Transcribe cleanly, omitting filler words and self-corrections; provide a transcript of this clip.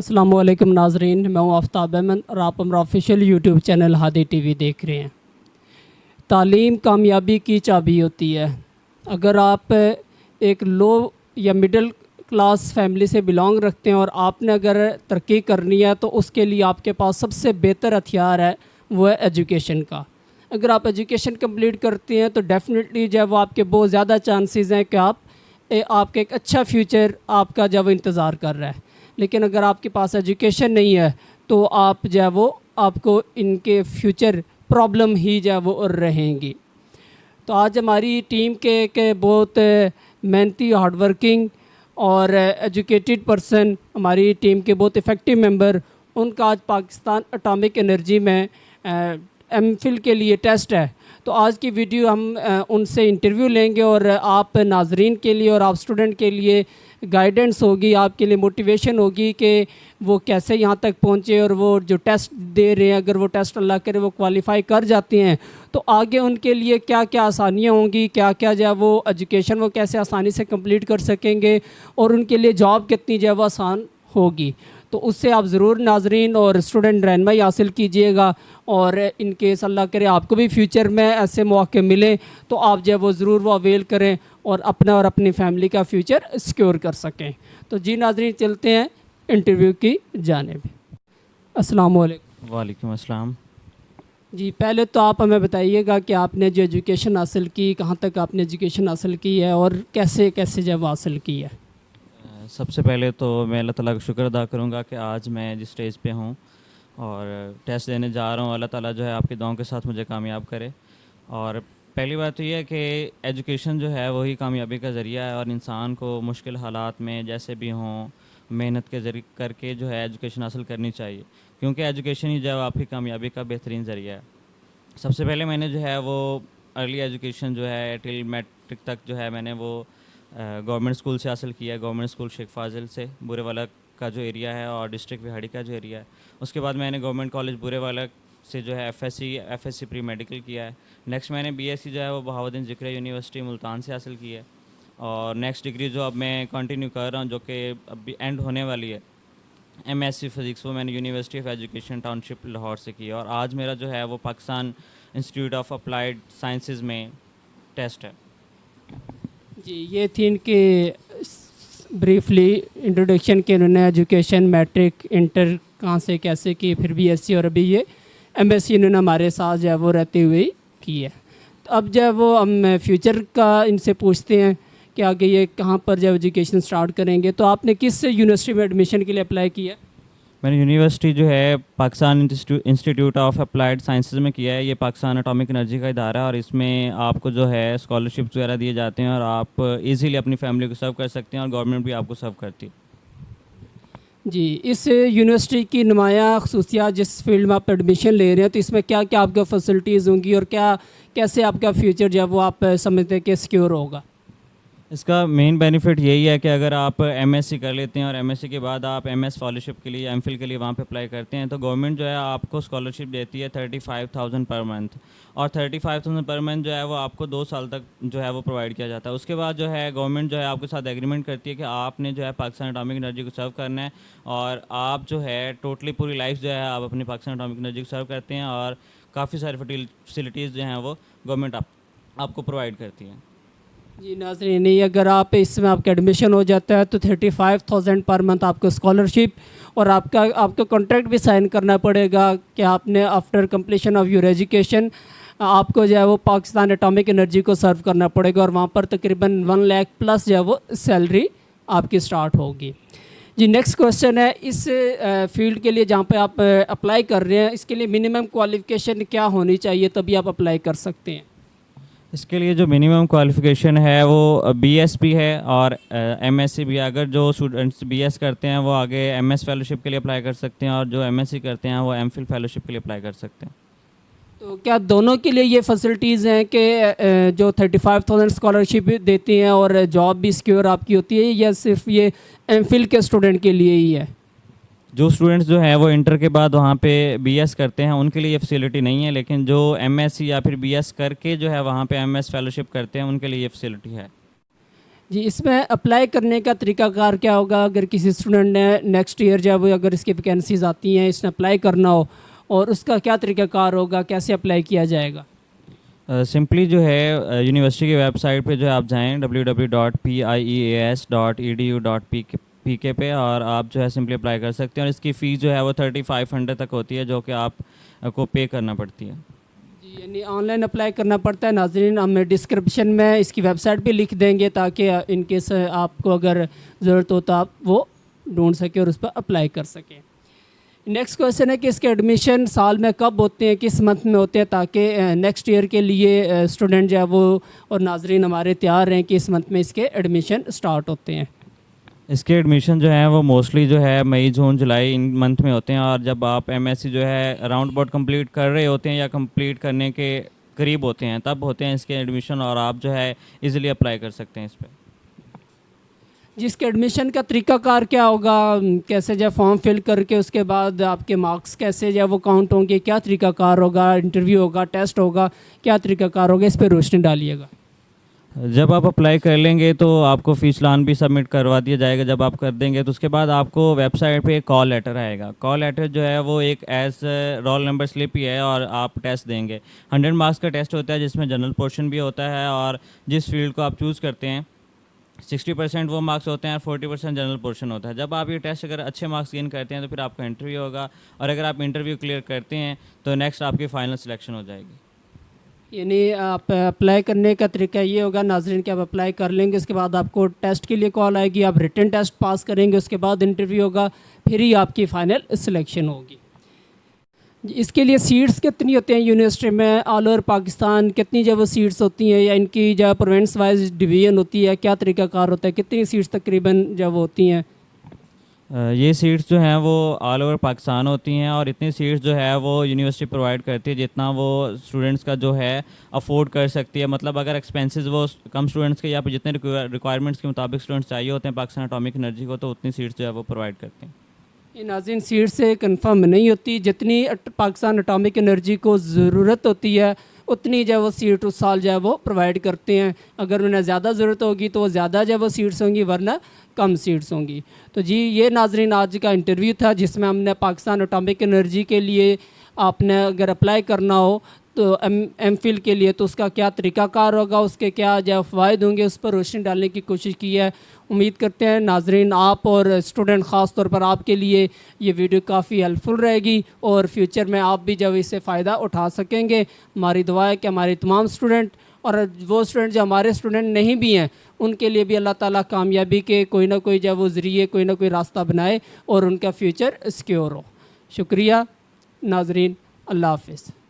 अस्सलामुअलैकुम नाजरीन, मैं हूँ आफ्ताब अहमद और आप हमारा official YouTube channel Hadi TV देख रहे हैं। तालीम कामयाबी की चाबी होती है। अगर आप एक लो या मिडिल क्लास फैमिली से बिलोंग रखते हैं और आपने अगर तरक्की करनी है तो उसके लिए आपके पास सबसे बेहतर हथियार है, वो है एजुकेशन का। अगर आप एजुकेशन कंप्लीट करते हैं तो डेफ़िनेटली जो है वो आपके बहुत ज़्यादा चांसेस हैं कि आपका एक अच्छा फ्यूचर आपका जब इंतज़ार कर रहा है। लेकिन अगर आपके पास एजुकेशन नहीं है तो आप जो है वो आपको इनके फ्यूचर प्रॉब्लम ही जो है वो रहेंगी। तो आज हमारी टीम के बहुत मेहनती, हार्ड वर्किंग और एजुकेटेड पर्सन, हमारी टीम के बहुत इफ़ेक्टिव मेंबर, उनका आज पाकिस्तान एटॉमिक एनर्जी में एमफिल के लिए टेस्ट है। तो आज की वीडियो हम उनसे इंटरव्यू लेंगे और आप नाजरीन के लिए और आप स्टूडेंट के लिए गाइडेंस होगी, आपके लिए मोटिवेशन होगी कि वो कैसे यहाँ तक पहुँचे और वो जो टेस्ट दे रहे हैं, अगर वो टेस्ट अल्लाह करे वो क्वालिफ़ाई कर जाते हैं तो आगे उनके लिए क्या क्या आसानियाँ होंगी, क्या क्या जो है वो एजुकेशन वो कैसे आसानी से कंप्लीट कर सकेंगे और उनके लिए जॉब कितनी जो है वो आसान होगी। तो उससे आप ज़रूर नाजरीन और स्टूडेंट रहनुमाई हासिल कीजिएगा और इनके अल्लाह करे आपको भी फ्यूचर में ऐसे मौके मिले तो आप जो है वो ज़रूर वो अवेल करें और अपना और अपनी फैमिली का फ्यूचर सिक्योर कर सकें। तो जी नाजरीन, चलते हैं इंटरव्यू की जानिब। अस्सलाम वालेकुम। वालेकुम अस्सलाम। जी, पहले तो आप हमें बताइएगा कि आपने जो एजुकेशन हासिल की, कहाँ तक आपने एजुकेशन हासिल की है और कैसे कैसे जब हासिल की है। सबसे पहले तो मैं अल्लाह ताला का शुक्र अदा करूँगा कि आज मैं जिस स्टेज पे हूँ और टेस्ट देने जा रहा हूँ। अल्लाह ताला जो है आपकी दुआओं के साथ मुझे कामयाब करे। और पहली बात तो ये है कि एजुकेशन जो है वही कामयाबी का ज़रिया है और इंसान को मुश्किल हालात में जैसे भी हों मेहनत के ज़रिए करके जो है एजुकेशन हासिल करनी चाहिए, क्योंकि एजुकेशन ही जो है आपकी कामयाबी का बेहतरीन ज़रिया है। सबसे पहले मैंने जो है वो अर्ली एजुकेशन जो है टिल मैट्रिक तक जो है मैंने वो गवर्नमेंट स्कूल से हासिल किया है। गवर्नमेंट स्कूल शेख फाजिल से बुरेवाला का जो एरिया है और डिस्ट्रिक्ट विहाड़ी का जो एरिया है। उसके बाद मैंने गवर्नमेंट कॉलेज बुरेवाला से जो है एफएससी प्री मेडिकल किया है। नेक्स्ट मैंने बीएससी जो है वो बहाउद्दीन ज़िक्रिया यूनिवर्सिटी मुल्तान से हासिल की है और नेक्स्ट डिग्री जो अब मैं कंटिन्यू कर रहा हूँ जो कि अभी एंड होने वाली है, एमएससी फिज़िक्स, वो मैंने university of education township Lahore से की है। और आज मेरा जो है वो Pakistan institute of applied sciences में टेस्ट है। जी, ये थी इनके ब्रीफली इंट्रोडक्शन के, उन्होंने एजुकेशन मैट्रिक इंटर कहाँ से कैसे की, फिर बीएससी और अभी ये एमएससी इन्होंने हमारे साथ जो है वो रहते हुए की है। तो अब जो है वो हम फ्यूचर का इनसे पूछते हैं कि आगे ये कहाँ पर जब एजुकेशन स्टार्ट करेंगे। तो आपने किस यूनिवर्सिटी में एडमिशन के लिए अप्लाई किया? मैंने यूनिवर्सिटी जो है Pakistan institute of applied sciences में किया है। ये पाकिस्तान एटॉमिक एनर्जी का इदारा है और इसमें आपको जो है स्कॉलरशिप्स वगैरह दिए जाते हैं और आप इजीली अपनी फैमिली को सर्व कर सकते हैं और गवर्नमेंट भी आपको सर्व करती है। जी, इस यूनिवर्सिटी की नुमाया खसूसियात जिस फील्ड में आप एडमिशन ले रहे हैं तो इसमें क्या क्या आपका फैसिलिटीज़ होंगी और क्या कैसे आपका फ्यूचर जो है वो आप समझते हैं कि सिक्योर होगा? इसका मेन बेनिफिट यही है कि अगर आप एमएससी कर लेते हैं और एमएससी के बाद आप एमएस स्कॉलरशिप के लिए एमफिल के लिए वहाँ पे अप्लाई करते हैं तो गवर्नमेंट जो है आपको स्कॉलरशिप देती है 35,000 पर मंथ। और 35,000 पर मंथ जो है वो आपको 2 साल तक जो है वो प्रोवाइड किया जाता है। उसके बाद जो है गवर्नमेंट जो है आपके साथ एग्रीमेंट करती है कि आपने जो है पाकिस्तान एटॉमिक एनर्जी को सर्व करना है और आप जो है टोटली पूरी लाइफ जो है आप अपनी पाकिस्तान एटॉमिक एनर्जी को सर्व करते हैं और काफ़ी सारी फैसिलिटीज़ जो हैं वो गवर्नमेंट आपको प्रोवाइड करती है। जी नाज़रीन, नहीं अगर आप इसमें आपका एडमिशन हो जाता है तो 35,000 पर मंथ आपको स्कॉलरशिप और आपका कॉन्ट्रैक्ट भी साइन करना पड़ेगा कि आपने after completion of your education आपको जो है वो पाकिस्तान एटॉमिक एनर्जी को सर्व करना पड़ेगा और वहाँ पर तकरीबन 1 लाख प्लस जो है वो सैलरी आपकी स्टार्ट होगी। जी, नेक्स्ट क्वेश्चन है, इस फील्ड के लिए जहाँ पे आप अप्लाई कर रहे हैं इसके लिए मिनिमम क्वालिफ़िकेशन क्या होनी चाहिए तभी आप अप्लाई कर सकते हैं? इसके लिए जो मिनिमम क्वालिफ़िकेशन है वो बीएससी है और एमएससी भी। अगर जो स्टूडेंट्स बीएस करते हैं वो आगे एमएस फेलोशिप के लिए अप्लाई कर सकते हैं और जो एमएससी करते हैं वो एमफिल फेलोशिप के लिए अप्लाई कर सकते हैं। तो क्या दोनों के लिए ये फैसिलिटीज़ हैं कि जो 35,000 स्कॉलरशिप देती हैं और जॉब भी सिक्योर आपकी होती है या सिर्फ ये एमफिल के स्टूडेंट के लिए ही है? जो स्टूडेंट्स जो हैं वो इंटर के बाद वहाँ पे बीएस करते हैं उनके लिए ये फैसिलिटी नहीं है, लेकिन जो एमएससी या फिर बीएस करके जो है वहाँ पे एमएस फेलोशिप करते हैं उनके लिए ये फैसिलिटी है। जी, इसमें अप्लाई करने का तरीकाकार क्या होगा? अगर किसी स्टूडेंट ने नेक्स्ट ईयर जब अगर इसकी वैकेंसीज आती हैं, इसने अप्लाई करना हो, और उसका क्या तरीकाकार होगा, कैसे अप्लाई किया जाएगा? सिंपली जो है यूनिवर्सिटी की वेबसाइट पे जो है आप जाएं www.pieas.edu.pk पे, और आप जो है सिंपली अप्लाई कर सकते हैं। और इसकी फ़ीस जो है वो 3500 तक होती है, जो कि आप को पे करना पड़ती है। जी, यानी ऑनलाइन अप्लाई करना पड़ता है। नाज़रीन, हम डिस्क्रिप्शन में इसकी वेबसाइट भी लिख देंगे ताकि इन केस आपको अगर ज़रूरत हो तो आप वो ढूंढ सकें और उस पर अप्लाई कर सकें। नेक्स्ट क्वेश्चन है कि इसके एडमिशन साल में कब होते हैं, किस मंथ में होते हैं, ताकि नेक्स्ट ईयर के लिए स्टूडेंट जो है वो और नाजरीन हमारे तैयार रहें कि इस मंथ में इसके एडमिशन स्टार्ट होते हैं। इसके एडमिशन जो है वो मोस्टली जो है मई, जून, जुलाई इन मंथ में होते हैं। और जब आप एमएससी जो है अराउंड अबाउट कंप्लीट कर रहे होते हैं या कंप्लीट करने के करीब होते हैं, तब होते हैं इसके एडमिशन, और आप जो है इजीली अप्लाई कर सकते हैं इस पर। जिसके एडमिशन का तरीकाकार क्या होगा? कैसे जो फॉर्म फिल करके उसके बाद आपके मार्क्स कैसे जो वो काउंट होंगे, क्या तरीकाकार होगा? इंटरव्यू होगा, टेस्ट होगा, क्या तरीकाकार होगा? इस पर रोशनी डालिएगा। जब आप अप्लाई कर लेंगे तो आपको फ़ीस प्लान भी सबमिट करवा दिया जाएगा। जब आप कर देंगे तो उसके बाद आपको वेबसाइट पे एक कॉल लेटर आएगा। कॉल लेटर जो है वो एक एज रोल नंबर स्लिप ही है, और आप टेस्ट देंगे। 100 मार्क्स का टेस्ट होता है, जिसमें जनरल पोर्शन भी होता है, और जिस फील्ड को आप चूज़ करते हैं 60% वो मार्क्स होते हैं और 40% जनरल पोर्शन होता है। जब आप ये टेस्ट अगर अच्छे मार्क्स गेन करते हैं तो फिर आपका इंटरव्यू होगा, और अगर आप इंटरव्यू क्लियर करते हैं तो नेक्स्ट आपकी फ़ाइनल सिलेक्शन हो जाएगी। यानी आप अप्लाई करने का तरीका ये होगा नाज़रीन कि आप अप्लाई कर लेंगे, उसके बाद आपको टेस्ट के लिए कॉल आएगी, आप रिटन टेस्ट पास करेंगे, उसके बाद इंटरव्यू होगा, फिर ही आपकी फ़ाइनल सिलेक्शन होगी। इसके लिए सीट्स कितनी होती हैं यूनिवर्सिटी में? ऑल ओवर पाकिस्तान कितनी जब वो सीट्स होती हैं, या इनकी जब प्रोविंस वाइज डिवीज़न होती है, क्या तरीकाकार होता है? कितनी सीट्स तकरीबन जब होती हैं? ये सीट्स जो हैं वो ऑल ओवर पाकिस्तान होती हैं, और इतनी सीट्स जो है वो यूनिवर्सिटी प्रोवाइड करती है जितना वो स्टूडेंट्स का जो है अफोर्ड कर सकती है। मतलब अगर एक्सपेंसेस वो कम स्टूडेंट्स के या फिर जितने रिक्वायरमेंट्स के मुताबिक स्टूडेंट्स चाहिए होते हैं पाकिस्तान एटॉमिक एनर्जी को, तो उतनी सीट्स जो है वो प्रोवाइड करते हैं। ये नाज़रीन, सीट से कंफर्म नहीं होती। जितनी पाकिस्तान एटॉमिक एनर्जी को ज़रूरत होती है उतनी जो है वो सीट उस साल जो है वो प्रोवाइड करते हैं। अगर उन्हें ज़्यादा ज़रूरत होगी तो वो ज़्यादा जो है वो सीट्स होंगी, वरना कम सीट्स होंगी। तो जी, ये नाज़रीन आज का इंटरव्यू था जिसमें हमने पाकिस्तान एटॉमिक एनर्जी के लिए आपने अगर अप्लाई करना हो तो एम.फिल के लिए तो उसका क्या तरीकाकार होगा, उसके क्या जो फ़ायदे होंगे, उस पर रोशनी डालने की कोशिश की है। उम्मीद करते हैं नाजरीन आप और स्टूडेंट ख़ास तौर पर आपके लिए ये वीडियो काफ़ी हेल्पफुल रहेगी, और फ्यूचर में आप भी जब इससे फ़ायदा उठा सकेंगे। हमारी दुआ है कि हमारे तमाम स्टूडेंट और वो स्टूडेंट जो हमारे स्टूडेंट नहीं भी हैं उनके लिए भी अल्लाह ताला कामयाबी के कोई ना कोई जो वो ज़रिए कोई ना कोई रास्ता बनाए और उनका फ्यूचर सिक्योर हो। शुक्रिया नाजरीन, अल्लाह हाफ़िज़।